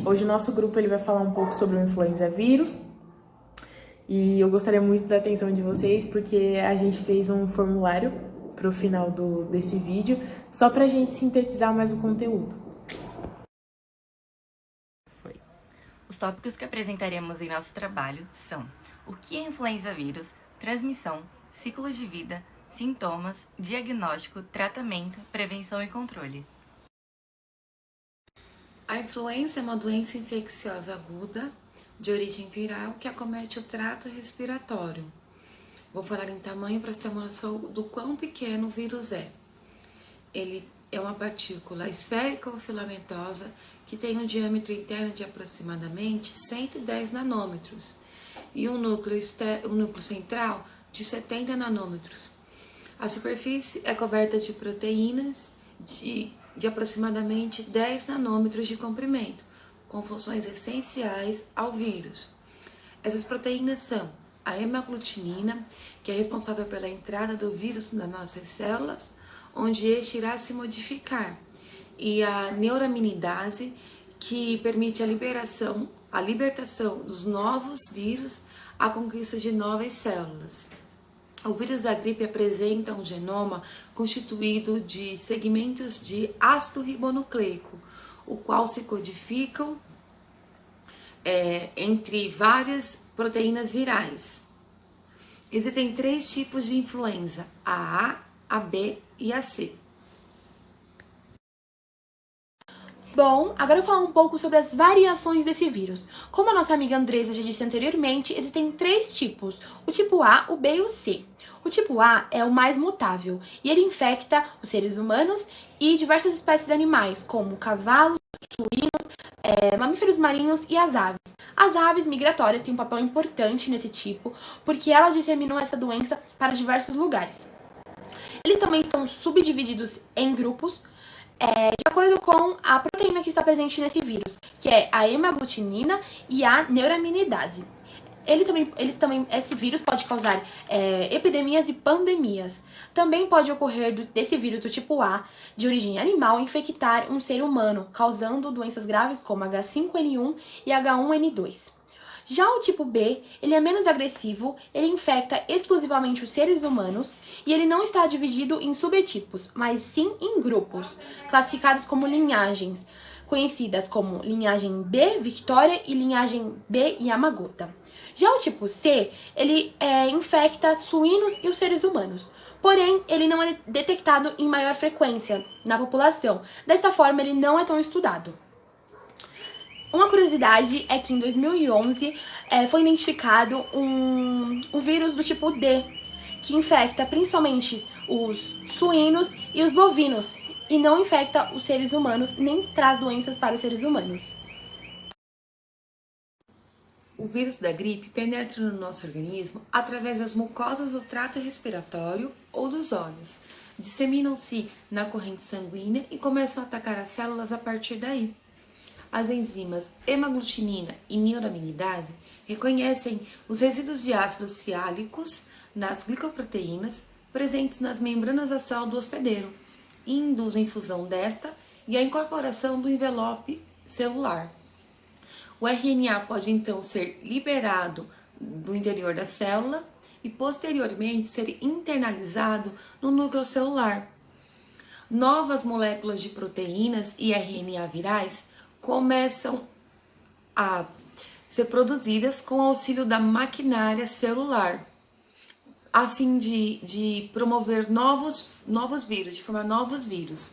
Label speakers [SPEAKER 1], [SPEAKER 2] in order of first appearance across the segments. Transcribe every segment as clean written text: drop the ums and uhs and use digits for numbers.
[SPEAKER 1] Hoje o nosso grupo ele vai falar um pouco sobre o influenza vírus e eu gostaria muito da atenção de vocês porque a gente fez um formulário para o final desse vídeo só para a gente sintetizar mais o conteúdo.
[SPEAKER 2] Os tópicos que apresentaremos em nosso trabalho são o que é influenza vírus, transmissão, ciclos de vida, sintomas, diagnóstico, tratamento, prevenção e controle.
[SPEAKER 3] A influenza é uma doença infecciosa aguda de origem viral que acomete o trato respiratório. Vou falar em tamanho para você ter uma noção do quão pequeno o vírus é. Ele é uma partícula esférica ou filamentosa que tem um diâmetro interno de aproximadamente 110 nanômetros e um núcleo central de 70 nanômetros. A superfície é coberta de proteínas de aproximadamente 10 nanômetros de comprimento, com funções essenciais ao vírus. Essas proteínas são a hemaglutinina, que é responsável pela entrada do vírus nas nossas células, onde este irá se modificar, e a neuraminidase, que permite a libertação dos novos vírus, a conquista de novas células. O vírus da gripe apresenta um genoma constituído de segmentos de ácido ribonucleico, o qual se codificam entre várias proteínas virais. Existem 3 tipos de influenza, a A, B e a C.
[SPEAKER 4] Bom, agora eu vou falar um pouco sobre as variações desse vírus. Como a nossa amiga Andresa já disse anteriormente, existem 3 tipos, o tipo A, o B e o C. O tipo A é o mais mutável e ele infecta os seres humanos e diversas espécies de animais, como cavalos, suínos, mamíferos marinhos e as aves. As aves migratórias têm um papel importante nesse tipo, porque elas disseminam essa doença para diversos lugares. Eles também estão subdivididos em grupos, de acordo com a proteína que está presente nesse vírus, que é a hemaglutinina e a neuraminidase. Esse vírus pode causar epidemias e pandemias. Também pode ocorrer desse vírus do tipo A, de origem animal, infectar um ser humano, causando doenças graves como H5N1 e H1N2. Já o tipo B, ele é menos agressivo, ele infecta exclusivamente os seres humanos e ele não está dividido em subtipos, mas sim em grupos, classificados como linhagens, conhecidas como linhagem B Victoria e linhagem B Yamagata. Já o tipo C, ele infecta suínos e os seres humanos. Porém, ele não é detectado em maior frequência na população. Desta forma, ele não é tão estudado. Uma curiosidade é que em 2011 foi identificado um vírus do tipo D, que infecta principalmente os suínos e os bovinos, e não infecta os seres humanos, nem traz doenças para os seres humanos.
[SPEAKER 3] O vírus da gripe penetra no nosso organismo através das mucosas do trato respiratório ou dos olhos. Disseminam-se na corrente sanguínea e começam a atacar as células a partir daí. As enzimas hemaglutinina e neuraminidase reconhecem os resíduos de ácidos siálicos nas glicoproteínas presentes nas membranas da célula do hospedeiro e induzem fusão desta e a incorporação do envelope celular. O RNA pode então ser liberado do interior da célula e posteriormente ser internalizado no núcleo celular. Novas moléculas de proteínas e RNA virais começam a ser produzidas com o auxílio da maquinária celular, a fim de promover novos vírus, de formar novos vírus.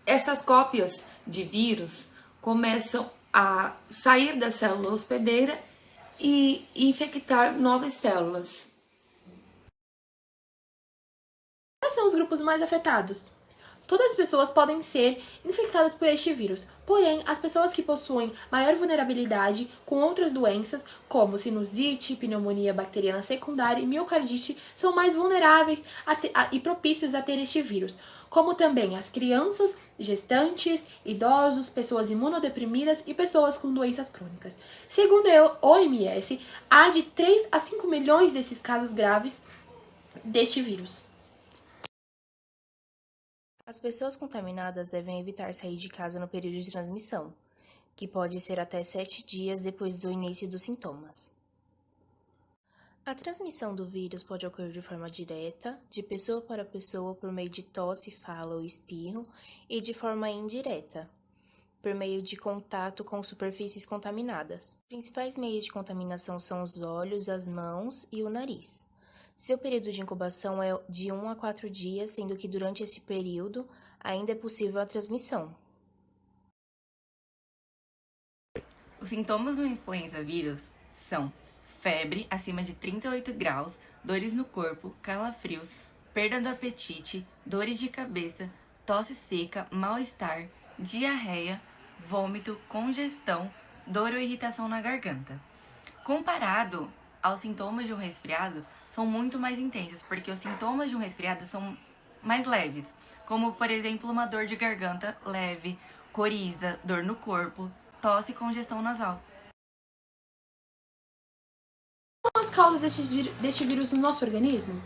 [SPEAKER 3] Essas cópias de vírus começam a sair da célula hospedeira e infectar novas células.
[SPEAKER 4] Quais são os grupos mais afetados? Todas as pessoas podem ser infectadas por este vírus, porém, as pessoas que possuem maior vulnerabilidade com outras doenças, como sinusite, pneumonia bacteriana secundária e miocardite, são mais vulneráveis e propícios a ter este vírus, como também as crianças, gestantes, idosos, pessoas imunodeprimidas e pessoas com doenças crônicas. Segundo a OMS, há de 3 a 5 milhões desses casos graves deste vírus.
[SPEAKER 5] As pessoas contaminadas devem evitar sair de casa no período de transmissão. que pode ser até 7 dias depois do início dos sintomas. A transmissão do vírus pode ocorrer de forma direta, de pessoa para pessoa por meio de tosse, fala ou espirro, e de forma indireta, por meio de contato com superfícies contaminadas. Os principais meios de contaminação são os olhos, as mãos e o nariz. Seu período de incubação é de 1 a 4 dias, sendo que durante esse período ainda é possível a transmissão.
[SPEAKER 2] Os sintomas do influenza vírus são febre acima de 38 graus, dores no corpo, calafrios, perda do apetite, dores de cabeça, tosse seca, mal-estar, diarreia, vômito, congestão, dor ou irritação na garganta. Comparado aos sintomas de um resfriado, são muito mais intensos, porque os sintomas de um resfriado são mais leves, como, por exemplo, uma dor de garganta leve, coriza, dor no corpo, tosse e congestão nasal.
[SPEAKER 4] Quais são as causas deste vírus no nosso organismo?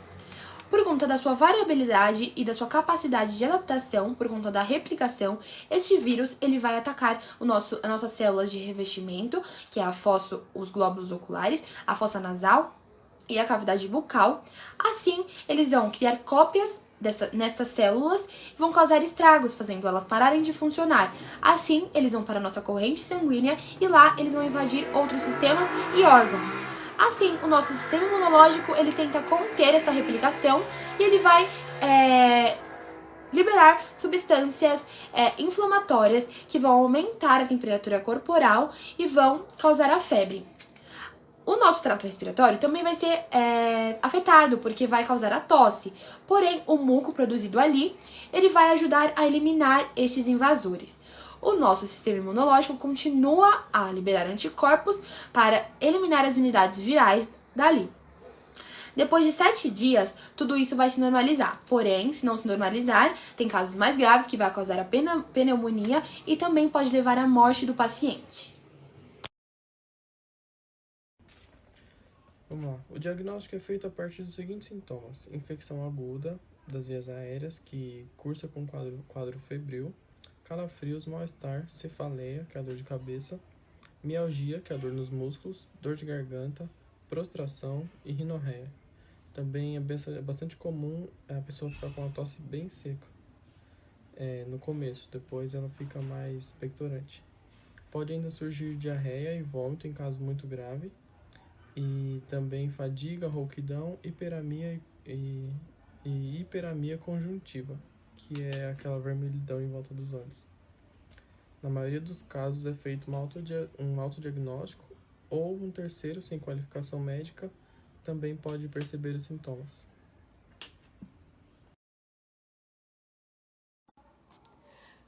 [SPEAKER 4] Por conta da sua variabilidade e da sua capacidade de adaptação, por conta da replicação, este vírus ele vai atacar as nossas células de revestimento, que é os glóbulos oculares, a fossa nasal e a cavidade bucal. Assim, eles vão criar cópias nestas células e vão causar estragos, fazendo elas pararem de funcionar. Assim, eles vão para a nossa corrente sanguínea e lá eles vão invadir outros sistemas e órgãos. Assim, o nosso sistema imunológico ele tenta conter essa replicação e ele vai liberar substâncias inflamatórias que vão aumentar a temperatura corporal e vão causar a febre. O nosso trato respiratório também vai ser afetado, porque vai causar a tosse. Porém, o muco produzido ali, ele vai ajudar a eliminar estes invasores. O nosso sistema imunológico continua a liberar anticorpos para eliminar as unidades virais dali. Depois de 7 dias, tudo isso vai se normalizar. Porém, se não se normalizar, tem casos mais graves que vai causar a pneumonia e também pode levar à morte do paciente.
[SPEAKER 6] Vamos lá. O diagnóstico é feito a partir dos seguintes sintomas: infecção aguda das vias aéreas, que cursa com quadro febril, calafrios, mal-estar, cefaleia, que é a dor de cabeça, mialgia, que é a dor nos músculos, dor de garganta, prostração e rinorreia. Também é bastante comum a pessoa ficar com uma tosse bem seca no começo, depois ela fica mais expectorante. Pode ainda surgir diarreia e vômito em caso muito grave, e também fadiga, rouquidão, hiperamia e hiperamia conjuntiva, que é aquela vermelhidão em volta dos olhos. Na maioria dos casos é feito um autodiagnóstico ou um terceiro sem qualificação médica também pode perceber os sintomas.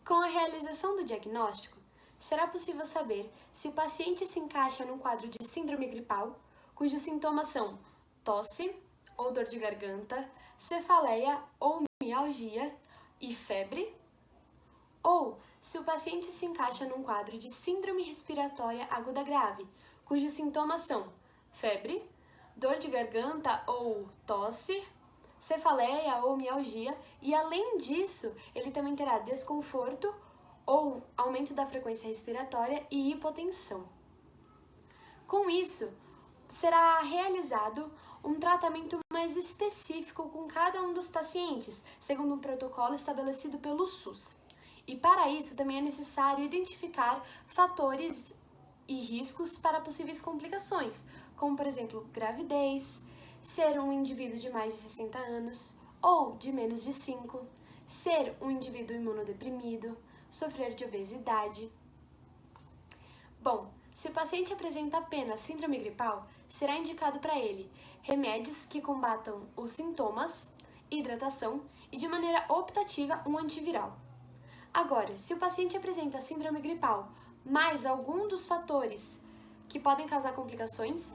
[SPEAKER 7] Com a realização do diagnóstico, será possível saber se o paciente se encaixa num quadro de síndrome gripal, cujos sintomas são tosse ou dor de garganta, cefaleia ou mialgia e febre, ou se o paciente se encaixa num quadro de síndrome respiratória aguda grave, cujos sintomas são febre, dor de garganta ou tosse, cefaleia ou mialgia, e além disso, ele também terá desconforto ou aumento da frequência respiratória e hipotensão. Com isso, será realizado um tratamento mais específico com cada um dos pacientes, segundo um protocolo estabelecido pelo SUS. E para isso também é necessário identificar fatores e riscos para possíveis complicações, como por exemplo, gravidez, ser um indivíduo de mais de 60 anos ou de menos de 5, ser um indivíduo imunodeprimido, sofrer de obesidade. Bom, se o paciente apresenta apenas síndrome gripal, será indicado para ele remédios que combatam os sintomas, hidratação e, de maneira optativa, um antiviral. Agora, se o paciente apresenta síndrome gripal, mais algum dos fatores que podem causar complicações,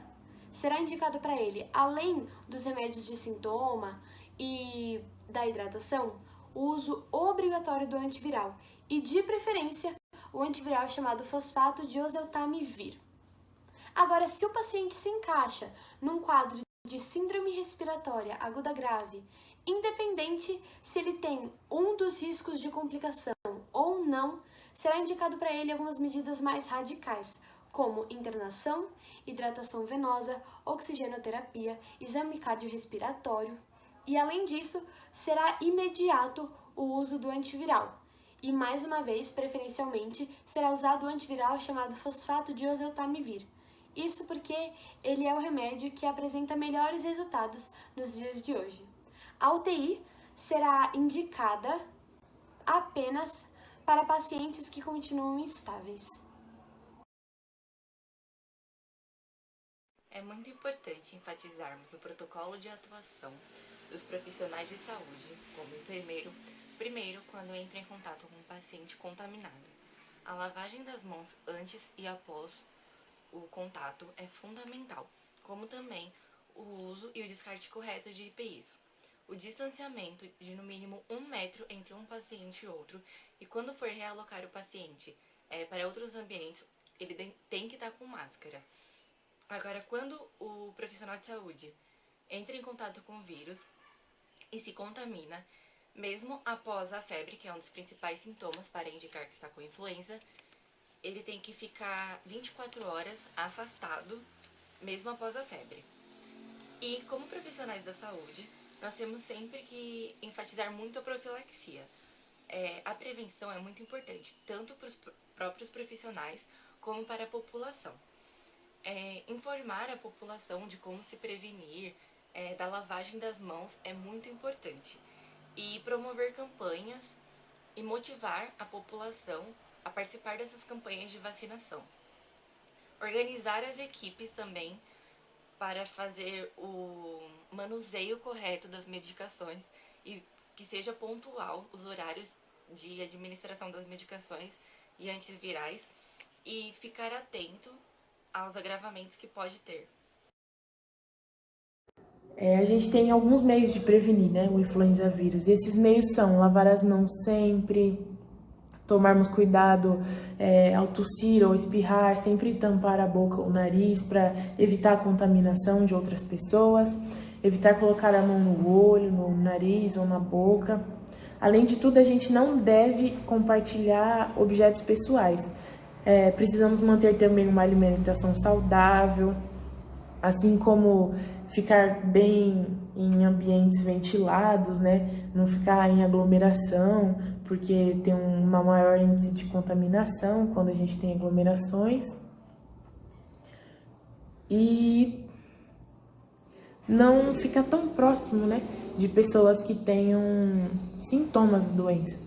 [SPEAKER 7] será indicado para ele, além dos remédios de sintoma e da hidratação, o uso obrigatório do antiviral e, de preferência, o antiviral chamado fosfato de oseltamivir. Agora, se o paciente se encaixa num quadro de síndrome respiratória aguda grave, independente se ele tem um dos riscos de complicação ou não, será indicado para ele algumas medidas mais radicais, como internação, hidratação venosa, oxigenoterapia, exame cardiorrespiratório. E além disso, será imediato o uso do antiviral. E mais uma vez, preferencialmente, será usado o antiviral chamado fosfato de oseltamivir. Isso porque ele é o remédio que apresenta melhores resultados nos dias de hoje. A UTI será indicada apenas para pacientes que continuam instáveis.
[SPEAKER 2] É muito importante enfatizarmos o protocolo de atuação dos profissionais de saúde, como enfermeiro, primeiro quando entra em contato com um paciente contaminado. A lavagem das mãos antes e após o contato é fundamental, como também o uso e o descarte correto de EPIs. O distanciamento de no mínimo 1 metro entre um paciente e outro, e quando for realocar o paciente para outros ambientes, ele tem que estar com máscara. Agora, quando o profissional de saúde entra em contato com o vírus e se contamina, mesmo após a febre, que é um dos principais sintomas para indicar que está com influenza, ele tem que ficar 24 horas afastado, mesmo após a febre. E como profissionais da saúde, nós temos sempre que enfatizar muito a profilaxia. A prevenção é muito importante, tanto para os próprios profissionais como para a população. Informar a população de como se prevenir da lavagem das mãos é muito importante. E promover campanhas e motivar a população a participar dessas campanhas de vacinação. Organizar as equipes também para fazer o manuseio correto das medicações e que seja pontual os horários de administração das medicações e antivirais e ficar atento aos agravamentos que pode ter.
[SPEAKER 1] A gente tem alguns meios de prevenir, né, o influenza vírus. E esses meios são lavar as mãos sempre, tomarmos cuidado ao tossir ou espirrar, sempre tampar a boca ou o nariz para evitar a contaminação de outras pessoas, evitar colocar a mão no olho, no nariz ou na boca. Além de tudo, a gente não deve compartilhar objetos pessoais. Precisamos manter também uma alimentação saudável, assim como ficar bem em ambientes ventilados, né? Não ficar em aglomeração, porque tem uma maior índice de contaminação quando a gente tem aglomerações. E não ficar tão próximo, né, de pessoas que tenham sintomas da doença.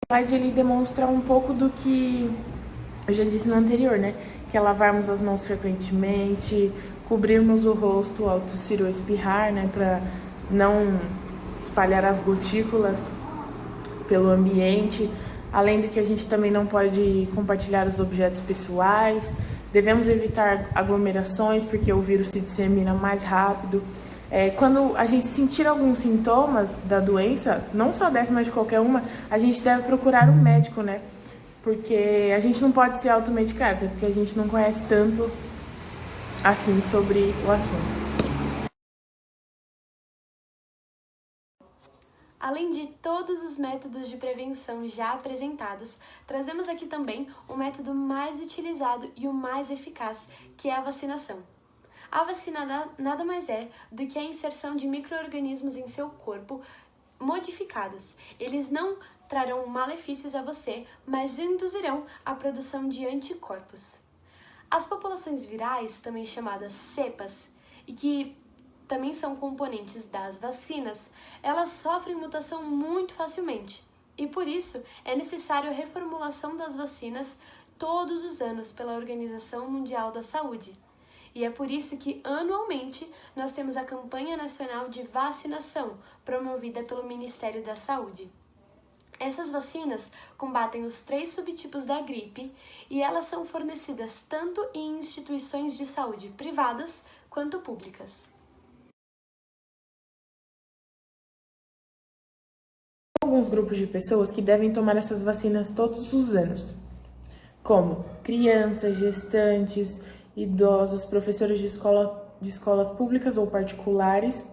[SPEAKER 1] O slide ele demonstra um pouco do que eu já disse no anterior, né? Que é lavarmos as mãos frequentemente, cobrirmos o rosto ao tossir ou espirrar, né? Para não espalhar as gotículas pelo ambiente. Além do que a gente também não pode compartilhar os objetos pessoais. Devemos evitar aglomerações, porque o vírus se dissemina mais rápido. Quando a gente sentir alguns sintomas da doença, não só dessa, mas de qualquer uma, a gente deve procurar um médico, né? Porque a gente não pode se automedicar, porque a gente não conhece tanto assim sobre o assunto.
[SPEAKER 7] Além de todos os métodos de prevenção já apresentados, trazemos aqui também o método mais utilizado e o mais eficaz, que é a vacinação. A vacina nada mais é do que a inserção de micro-organismos em seu corpo modificados. Eles não trarão malefícios a você, mas induzirão a produção de anticorpos. As populações virais, também chamadas cepas, e que também são componentes das vacinas, elas sofrem mutação muito facilmente. E por isso é necessário a reformulação das vacinas todos os anos pela Organização Mundial da Saúde. E é por isso que, anualmente, nós temos a Campanha Nacional de Vacinação, promovida pelo Ministério da Saúde. Essas vacinas combatem os 3 subtipos da gripe e elas são fornecidas tanto em instituições de saúde privadas quanto públicas.
[SPEAKER 1] Alguns grupos de pessoas que devem tomar essas vacinas todos os anos, como crianças, gestantes, idosos, professores de escolas públicas ou particulares,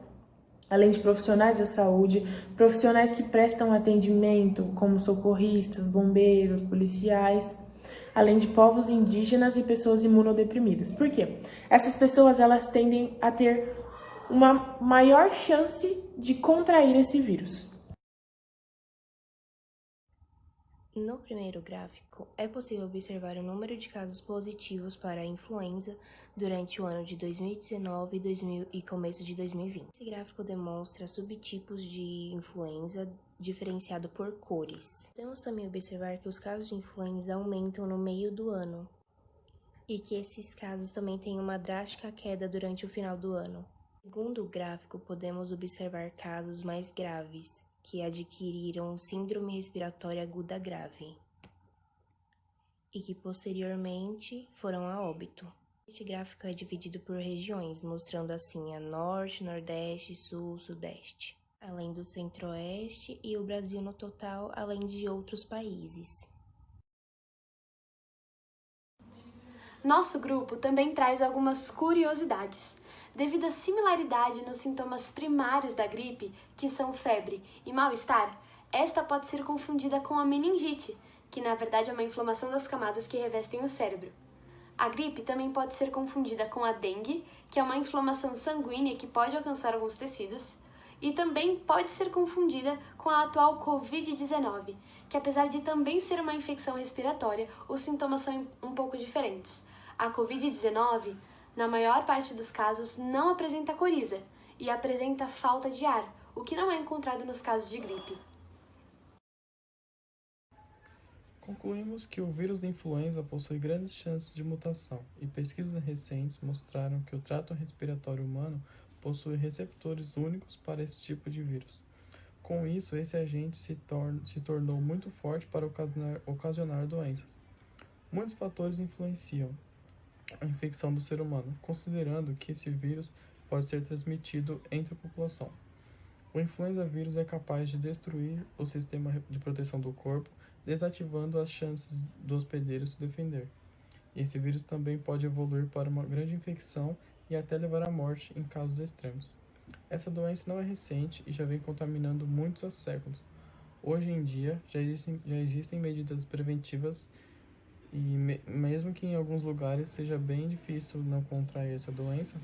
[SPEAKER 1] além de profissionais da saúde, profissionais que prestam atendimento, como socorristas, bombeiros, policiais, além de povos indígenas e pessoas imunodeprimidas. Por quê? Essas pessoas, elas tendem a ter uma maior chance de contrair esse vírus.
[SPEAKER 5] No primeiro gráfico, é possível observar o número de casos positivos para a influenza durante o ano de 2019 e começo de 2020. Esse gráfico demonstra subtipos de influenza diferenciado por cores. Podemos também observar que os casos de influenza aumentam no meio do ano e que esses casos também têm uma drástica queda durante o final do ano. Segundo o gráfico, podemos observar casos mais graves, que adquiriram síndrome respiratória aguda grave e que posteriormente foram a óbito. Este gráfico é dividido por regiões, mostrando assim a Norte, Nordeste, Sul, Sudeste, além do Centro-Oeste e o Brasil no total, além de outros países.
[SPEAKER 7] Nosso grupo também traz algumas curiosidades. Devido à similaridade nos sintomas primários da gripe, que são febre e mal-estar, esta pode ser confundida com a meningite, que na verdade é uma inflamação das camadas que revestem o cérebro. A gripe também pode ser confundida com a dengue, que é uma inflamação sanguínea que pode alcançar alguns tecidos, e também pode ser confundida com a atual Covid-19, que apesar de também ser uma infecção respiratória, os sintomas são um pouco diferentes. A Covid-19, na maior parte dos casos, não apresenta coriza e apresenta falta de ar, o que não é encontrado nos casos de gripe.
[SPEAKER 6] Concluímos que o vírus da influenza possui grandes chances de mutação, e pesquisas recentes mostraram que o trato respiratório humano possui receptores únicos para esse tipo de vírus. Com isso, esse agente se tornou muito forte para ocasionar doenças. Muitos fatores influenciam a infecção do ser humano, considerando que esse vírus pode ser transmitido entre a população. O influenza vírus é capaz de destruir o sistema de proteção do corpo, desativando as chances do hospedeiro se defender. Esse vírus também pode evoluir para uma grande infecção e até levar à morte em casos extremos. Essa doença não é recente e já vem contaminando muitos há séculos. Hoje em dia, já existem medidas preventivas e mesmo que em alguns lugares seja bem difícil não contrair essa doença,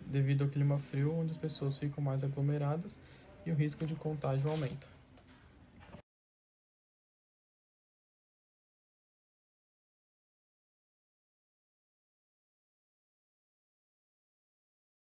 [SPEAKER 6] devido ao clima frio, onde as pessoas ficam mais aglomeradas e o risco de contágio aumenta.